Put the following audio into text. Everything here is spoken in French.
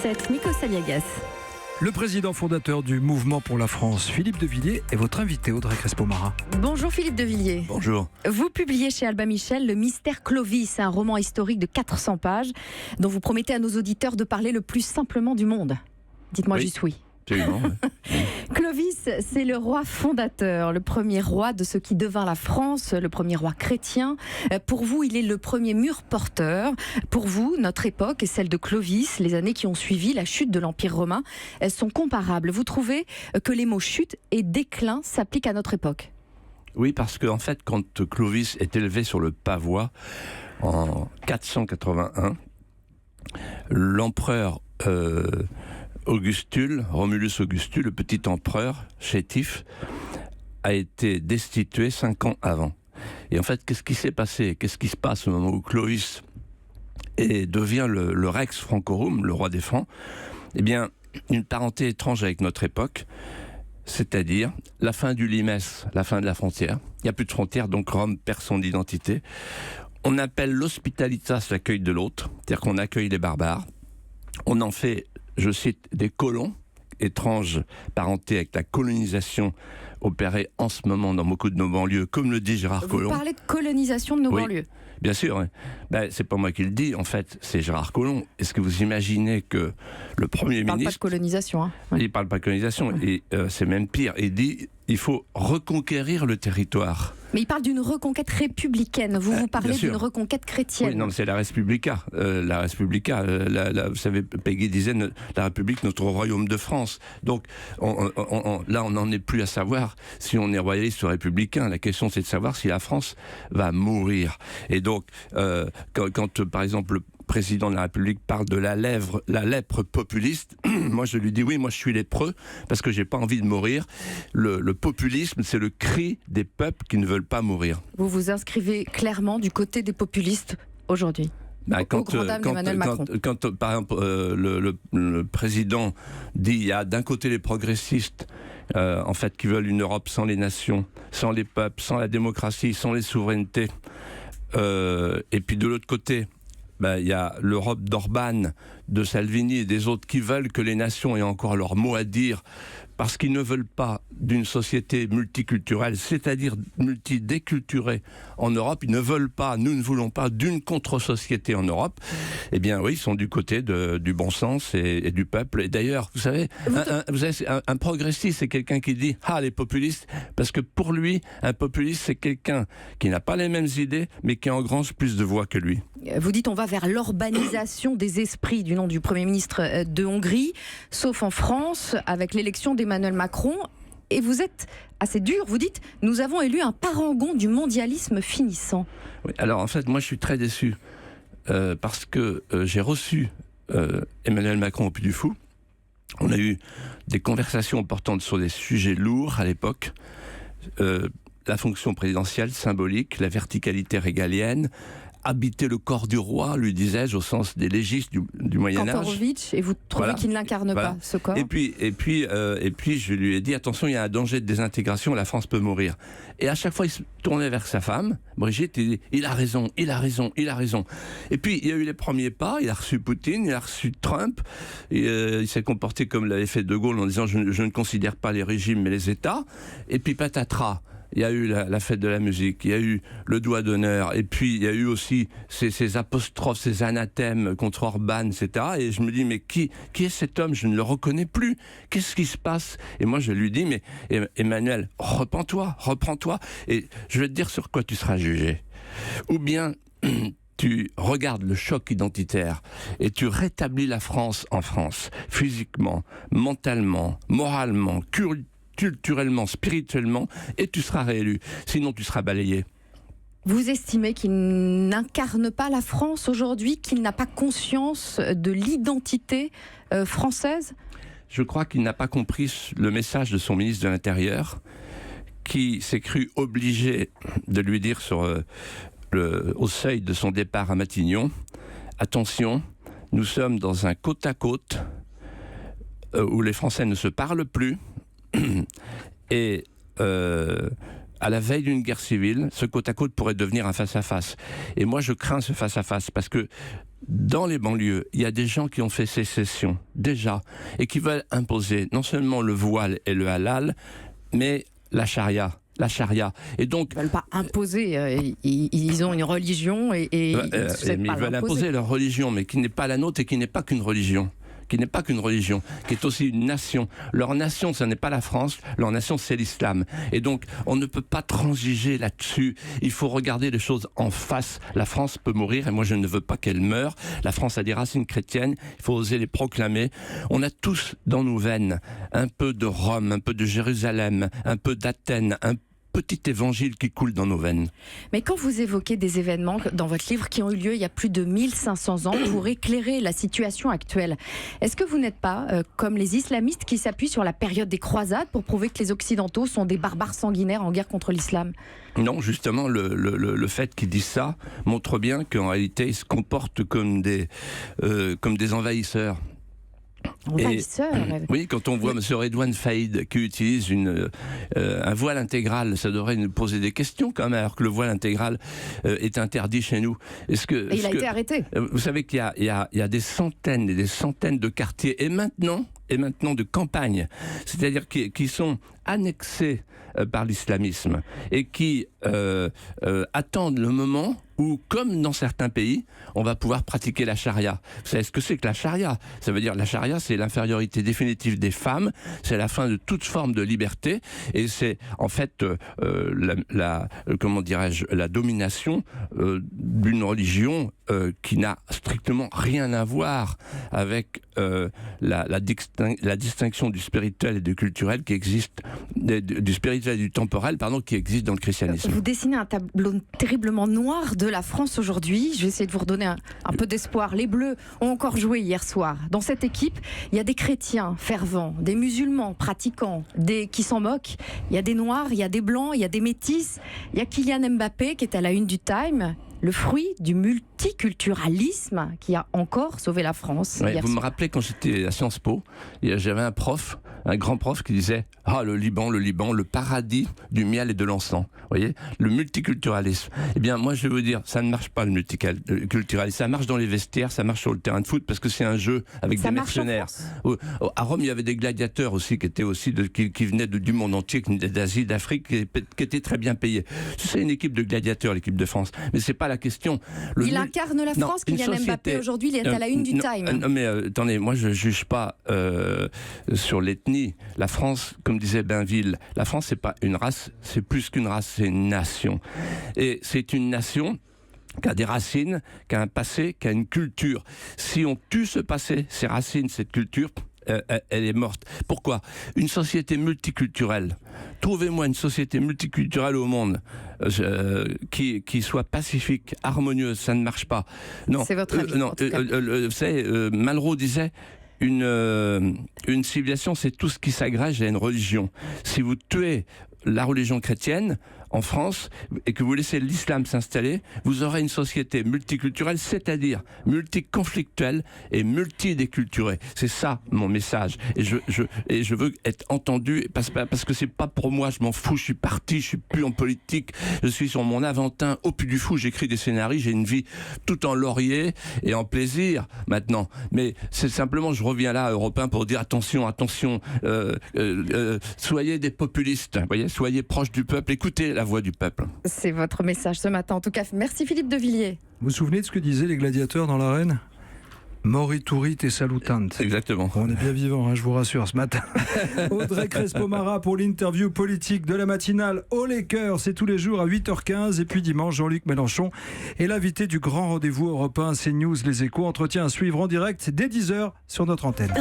8h17, Nico Saliagas. Le président fondateur du Mouvement pour la France, Philippe de Villiers, est votre invité, Audrey Crespo-Mara. Bonjour Philippe de Villiers. Bonjour. Vous publiez chez Albin Michel Le Mystère Clovis, un roman historique de 400 pages dont vous promettez à nos auditeurs de parler le plus simplement du monde. Dites-moi juste oui. Absolument. Clovis, c'est le roi fondateur, le premier roi de ce qui devint la France, le premier roi chrétien. Pour vous, il est le premier mur porteur. Pour vous, notre époque et celle de Clovis, les années qui ont suivi la chute de l'Empire romain, elles sont comparables. Vous trouvez que les mots chute et déclin s'appliquent à notre époque ? Oui, parce qu'en fait, quand Clovis est élevé sur le pavois en 481, l'empereur Romulus Augustule, le petit empereur chétif, a été destitué 5 ans avant. Et en fait, qu'est-ce qui s'est passé ? Qu'est-ce qui se passe au moment où Clovis devient le Rex Francorum, le roi des Francs ? Eh bien, une parenté étrange avec notre époque, c'est-à-dire la fin du limès, la fin de la frontière. Il n'y a plus de frontière, donc Rome perd son identité. On appelle l'hospitalitas l'accueil de l'autre, c'est-à-dire qu'on accueille les barbares. On en fait, je cite, des colons, étrange parenté avec la colonisation opérée en ce moment dans beaucoup de nos banlieues, comme le dit Gérard Collomb. Vous parlez de colonisation de nos banlieues. Bien sûr, hein. C'est pas moi qui le dis, en fait, c'est Gérard Collomb. Est-ce que vous imaginez que le Premier ministre... Il ne parle pas de colonisation. Hein. Ouais. Il ne parle pas de colonisation, et c'est même pire. Il dit il faut reconquérir le territoire. Mais il parle d'une reconquête républicaine. Vous parlez d'une reconquête chrétienne. Oui, non, mais c'est la Respublica. Vous savez, Péguy disait la République, notre royaume de France. Donc, là, on n'en est plus à savoir si on est royaliste ou républicain. La question, c'est de savoir si la France va mourir. Et donc, quand par exemple, le président de la République parle de la lèpre populiste, moi je lui dis oui, moi je suis lépreux parce que j'ai pas envie de mourir. Le populisme, c'est le cri des peuples qui ne veulent pas mourir. Vous vous inscrivez clairement du côté des populistes aujourd'hui. Quand, par exemple, le président dit il y a d'un côté les progressistes en fait qui veulent une Europe sans les nations, sans les peuples, sans la démocratie, sans les souverainetés, et puis de l'autre côté il y a l'Europe d'Orban, de Salvini et des autres qui veulent que les nations aient encore leur mot à dire parce qu'ils ne veulent pas d'une société multiculturelle, c'est-à-dire multidéculturée en Europe. Ils ne veulent pas, nous ne voulons pas d'une contre-société en Europe. Eh bien oui, ils sont du côté du bon sens et du peuple. Et d'ailleurs, vous savez, un progressiste, c'est quelqu'un qui dit « Ah, les populistes », parce que pour lui, un populiste, c'est quelqu'un qui n'a pas les mêmes idées, mais qui engrange plus de voix que lui. Vous dites on va vers l'urbanisation des esprits du nom du Premier ministre de Hongrie, sauf en France, avec l'élection d'Emmanuel Macron. Et vous êtes assez dur, vous dites « Nous avons élu un parangon du mondialisme finissant ». Oui, alors en fait, moi je suis très déçu, parce que j'ai reçu Emmanuel Macron au Puy du Fou. On a eu des conversations portant sur des sujets lourds à l'époque. La fonction présidentielle symbolique, la verticalité régalienne, habiter le corps du roi, lui disais-je, au sens des légistes du Moyen-Âge. Kantorowicz, et vous trouvez qu'il n'incarne pas ce corps ? Et puis, je lui ai dit, attention, il y a un danger de désintégration, la France peut mourir. Et à chaque fois, il se tournait vers sa femme, Brigitte, et il dit, il a raison. Et puis, il y a eu les premiers pas, il a reçu Poutine, il a reçu Trump, et, il s'est comporté comme l'avait fait De Gaulle en disant, je ne considère pas les régimes mais les États. Et puis, patatras. Il y a eu la fête de la musique, il y a eu le doigt d'honneur, et puis il y a eu aussi ces apostrophes, ces anathèmes contre Orban, etc. Et je me dis, mais qui est cet homme ? Je ne le reconnais plus. Qu'est-ce qui se passe ? Et moi, je lui dis, mais Emmanuel, reprends-toi. Et je vais te dire sur quoi tu seras jugé. Ou bien tu regardes le choc identitaire et tu rétablis la France en France, physiquement, mentalement, moralement, culturellement, spirituellement, et tu seras réélu. Sinon, tu seras balayé. Vous estimez qu'il n'incarne pas la France aujourd'hui, qu'il n'a pas conscience de l'identité française ? Je crois qu'il n'a pas compris le message de son ministre de l'Intérieur, qui s'est cru obligé de lui dire au seuil de son départ à Matignon, attention, nous sommes dans un côte-à-côte où les Français ne se parlent plus, et à la veille d'une guerre civile, ce côte-à-côte pourrait devenir un face-à-face. Et moi, je crains ce face-à-face, parce que dans les banlieues, il y a des gens qui ont fait sécession, déjà, et qui veulent imposer non seulement le voile et le halal, mais la charia. La charia. Et donc, ils ne veulent pas imposer, ils ont une religion et ils veulent imposer leur religion, mais qui n'est pas la nôtre et qui n'est pas qu'une religion. Qui est aussi une nation. Leur nation, ce n'est pas la France, leur nation, c'est l'islam. Et donc, on ne peut pas transiger là-dessus. Il faut regarder les choses en face. La France peut mourir, et moi je ne veux pas qu'elle meure. La France a des racines chrétiennes, il faut oser les proclamer. On a tous dans nos veines un peu de Rome, un peu de Jérusalem, un peu d'Athènes, un petit évangile qui coule dans nos veines. Mais quand vous évoquez des événements dans votre livre qui ont eu lieu il y a plus de 1500 ans pour éclairer la situation actuelle, est-ce que vous n'êtes pas comme les islamistes qui s'appuient sur la période des croisades pour prouver que les occidentaux sont des barbares sanguinaires en guerre contre l'islam ? Non, justement, le fait qu'ils disent ça montre bien qu'en réalité, ils se comportent comme des envahisseurs. Oui, quand on voit M. Redouane Faïd qui utilise un voile intégral, ça devrait nous poser des questions quand même, alors que le voile intégral est interdit chez nous. Et il a été arrêté. Vous savez qu'il y a des centaines et des centaines de quartiers, et maintenant de campagnes, c'est-à-dire qui sont annexés par l'islamisme et qui attendent le moment où, comme dans certains pays, on va pouvoir pratiquer la charia. Vous savez ce que c'est que la charia ? Ça veut dire la charia, c'est l'infériorité définitive des femmes, c'est la fin de toute forme de liberté, et c'est en fait la domination d'une religion qui n'a strictement rien à voir avec la distinction du spirituel et du culturel qui existe, du spirituel et du temporel, qui existe dans le christianisme. Vous dessinez un tableau terriblement noir de la France aujourd'hui. Je vais essayer de vous redonner un peu d'espoir. Les Bleus ont encore joué hier soir. Dans cette équipe, il y a des chrétiens fervents, des musulmans pratiquants, qui s'en moquent. Il y a des noirs, il y a des blancs, il y a des métis. Il y a Kylian Mbappé qui est à la une du Time. Le fruit du multiculturalisme qui a encore sauvé la France. Ouais, vous me rappelez quand j'étais à Sciences Po, j'avais un grand prof qui disait « Ah, le Liban, le paradis du miel et de l'encens. » Vous voyez, le multiculturalisme. Eh bien, moi, je vais vous dire, ça ne marche pas le multiculturalisme. Ça marche dans les vestiaires, ça marche sur le terrain de foot, parce que c'est un jeu avec des mercenaires. À Rome, il y avait des gladiateurs aussi, qui venaient du monde entier, qui venaient d'Asie, d'Afrique, qui étaient très bien payés. C'est une équipe de gladiateurs, l'équipe de France. Mais c'est pas la question. Il incarne la France, Kylian Mbappé, aujourd'hui, il est à la une du Time. Non, mais attendez, moi je ne juge pas sur l'ethnie. La France, comme disait Bainville, la France, c'est pas une race, c'est plus qu'une race, c'est une nation. Et c'est une nation qui a des racines, qui a un passé, qui a une culture. Si on tue ce passé, ces racines, cette culture, elle est morte. Pourquoi ? Une société multiculturelle. Trouvez-moi une société multiculturelle au monde qui soit pacifique, harmonieuse. Ça ne marche pas. Non. C'est votre avis. Vous savez, Malraux disait une civilisation, c'est tout ce qui s'agrège à une religion. Si vous tuez la religion chrétienne en France et que vous laissez l'islam s'installer, vous aurez une société multiculturelle, c'est-à-dire multiconflictuelle et multidéculturée. C'est ça mon message. Et je veux être entendu parce que c'est pas pour moi, je m'en fous, je suis parti, je suis plus en politique, je suis sur mon Aventin, au Puy du Fou, j'écris des scénarios, j'ai une vie tout en laurier et en plaisir maintenant. Mais c'est simplement, je reviens là, Europe 1, pour dire attention, soyez des populistes, voyez, soyez proches du peuple, écoutez la voix du peuple. C'est votre message ce matin. En tout cas, merci Philippe de Villiers. Vous vous souvenez de ce que disaient les gladiateurs dans l'arène ? Moriturit et salutant. Exactement. On est bien vivant, hein, je vous rassure, ce matin. Audrey Crespo-Mara pour l'interview politique de la matinale Haut les cœurs. C'est tous les jours à 8h15. Et puis dimanche, Jean-Luc Mélenchon est l'invité du grand rendez-vous Europe 1 CNews Les Échos. Entretien à suivre en direct dès 10h sur notre antenne.